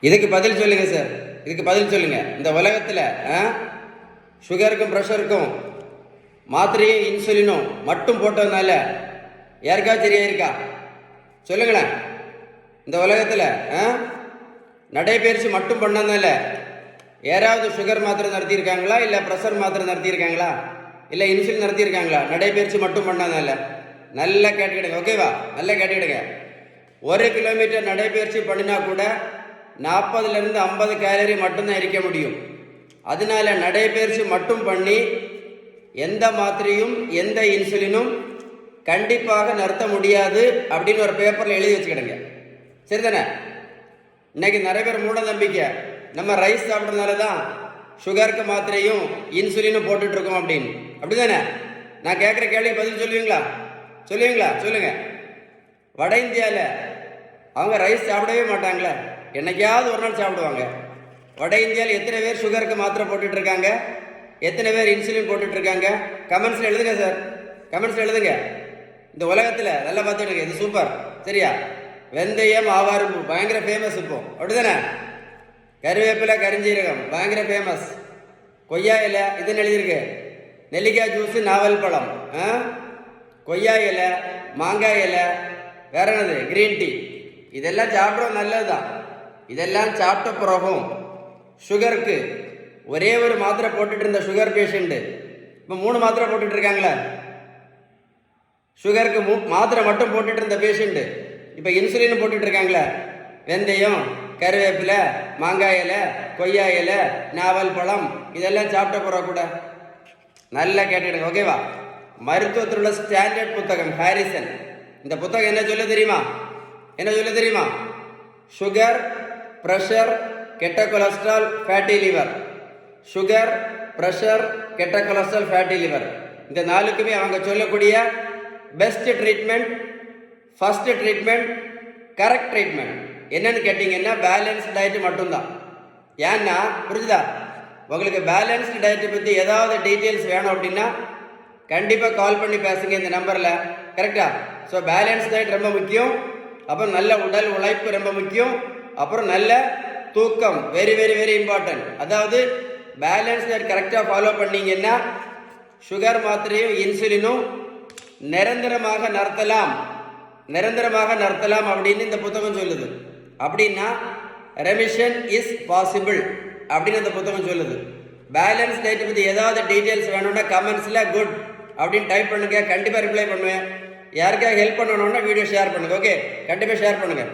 இதுக்கு பதில் சொல்லுங்க சார், இதுக்கு பதில் சொல்லுங்க. இந்த உலகத்தில் சுகருக்கும் ப்ரெஷருக்கும் மாத்திரையும் இன்சுலினும் மட்டும் போட்டதுனால யாருக்கா சரியா இருக்கா சொல்லுங்களேன். இந்த உலகத்தில் நடைபயிற்சி மட்டும் பண்ணதுனால யாராவது சுகர் மாத்திரை நடத்தியிருக்காங்களா, இல்லை ப்ரெஷர் மாத்திரை நடத்தியிருக்காங்களா, இல்லை இன்சுலின் நடத்தியிருக்காங்களா? நடைபயிற்சி மட்டும் பண்ணதுனால. நல்லா கேட்டுக்கிடுங்க, ஓகேவா? நல்லா கேட்டுக்கிடுங்க. 1 கிலோமீட்டர் நடைபயிற்சி பண்ணினா கூட 40லேருந்து 50 கேலரி மட்டும்தான் எரிக்க முடியும். அதனால நடைபயிற்சி மட்டும் பண்ணி எந்த மாத்திரையும் எந்த இன்சுலினும் கண்டிப்பாக நிறுத்த முடியாது அப்படின்னு ஒரு பேப்பரில் எழுதி வச்சுக்கிடுங்க. சரிதானே? இன்னைக்கு நிறைய பேர் மூட நம்பிக்கை, நம்ம ரைஸ் சாப்பிட்றதுனால தான் சுகருக்கு மாத்திரையும் இன்சுலினும் போட்டுட்டு இருக்கோம் அப்படின்னு. அப்படிதானே? நான் கேட்குற கேள்விக்கு பதில் சொல்லுவீங்களா? சொல்லுங்க. வட இந்தியாவில் அவங்க ரைஸ் சாப்பிடவே மாட்டாங்களே, என்னைக்காவது ஒரு நாள் சாப்பிடுவாங்க. வட இந்தியாவில் எத்தனை பேர் சுகருக்கு மாத்திரை போட்டுட்டு இருக்காங்க, எத்தனை பேர் இன்சுலின் போட்டுட்டு இருக்காங்க? கமெண்ட்ஸில் எழுதுங்க சார், கமெண்ட்ஸில் எழுதுங்க. இந்த உலகத்தில் நல்லா பார்த்துடுங்க, இது சூப்பர். சரியா? வெந்தயம் ஆவாரம்பூ பயங்கர ஃபேமஸ் இப்போ, அப்படிதானே? கருவேப்பிலை கரிஞ்சீரகம் பயங்கர ஃபேமஸ். கொய்யா இலை இதுன்னு எழுதியிருக்கு. நெல்லிக்காய் ஜூஸு, நாவல் பழம், கொய்யா இலை, மாங்காய் இலை, வேற என்னது, கிரீன் டீ, இதெல்லாம் சாப்பிட்றது நல்லது தான். இதெல்லாம் சாப்பிட்ட பிறகும் சுகருக்கு ஒரே ஒரு மாத்திரை போட்டுட்டு இருந்த சுகர் பேஷண்ட்டு இப்போ 3 மாத்திரை போட்டுட்டு இருக்காங்களே. சுகருக்கு மாத்திரை மட்டும் போட்டுட்டு இருந்த பேஷண்ட்டு இப்போ இன்சுலின் போட்டுட்டு இருக்காங்களே. வெந்தயம், கருவேப்பிலை, மாங்காய் இலை, கொய்யா இலை, நாவல் பழம், இதெல்லாம் சாப்பிட்ட பிறகு கூட நல்லா கேட்டுடுங்க, ஓகேவா? மருத்துவத்தில் உள்ள ஸ்டாண்டர்ட் புத்தகம் ஹாரிசன். இந்த புத்தகம் என்ன சொல்ல தெரியுமா? சுகர், ப்ரெஷர், கெட்ட cholesterol, fatty liver. Sugar, pressure, கெட்ட கொலஸ்ட்ரால், ஃபேட்டி லிவர், இந்த 4க்குமே அவங்க சொல்லக்கூடிய best treatment, first treatment, correct treatment என்னன்னு கேட்டிங்கன்னா பேலன்ஸ் டயட் மட்டும்தான். ஏன்னா புரிஞ்சுதா? உங்களுக்கு பேலன்ஸ்டு டயட்டை பற்றி ஏதாவது டீட்டெயில்ஸ் வேணும் அப்படின்னா கண்டிப்பாக கால் பண்ணி பேசுங்க இந்த நம்பரில். கரெக்டா? ஸோ பேலன்ஸ் டயட் ரொம்ப முக்கியம். அப்புறம் நல்ல உடல் உழைப்பு ரொம்ப முக்கியம். அப்புறம் நல்ல தூக்கம் வெரி வெரி வெரி இம்பார்ட்டன்ட். அதாவது பேலன்ஸ் டயட் கரெக்டாக ஃபாலோ பண்ணிங்கன்னா சுகர் மாத்திரையும் இன்சுலினும் நிரந்தரமாக நிறுத்தலாம் அப்படின்னு இந்த புத்தகம் சொல்லுது. அப்படின்னா ரெமிஷன் இஸ் பாசிபிள் அப்படின்னு அந்த புத்தகம் சொல்லுது. பேலன்ஸ் டயட் பற்றி ஏதாவது டீட்டெயில்ஸ் வேணும்னா கமெண்ட்ஸில் குட் அப்படின்னு டைப் பண்ணுங்க, கண்டிப்பாக ரிப்ளை பண்ணுவேன். யாருக்காக ஹெல்ப் பண்ணணும்னா வீடியோ ஷேர் பண்ணுங்க. ஓகே, கண்டிப்பாக ஷேர் பண்ணுங்க.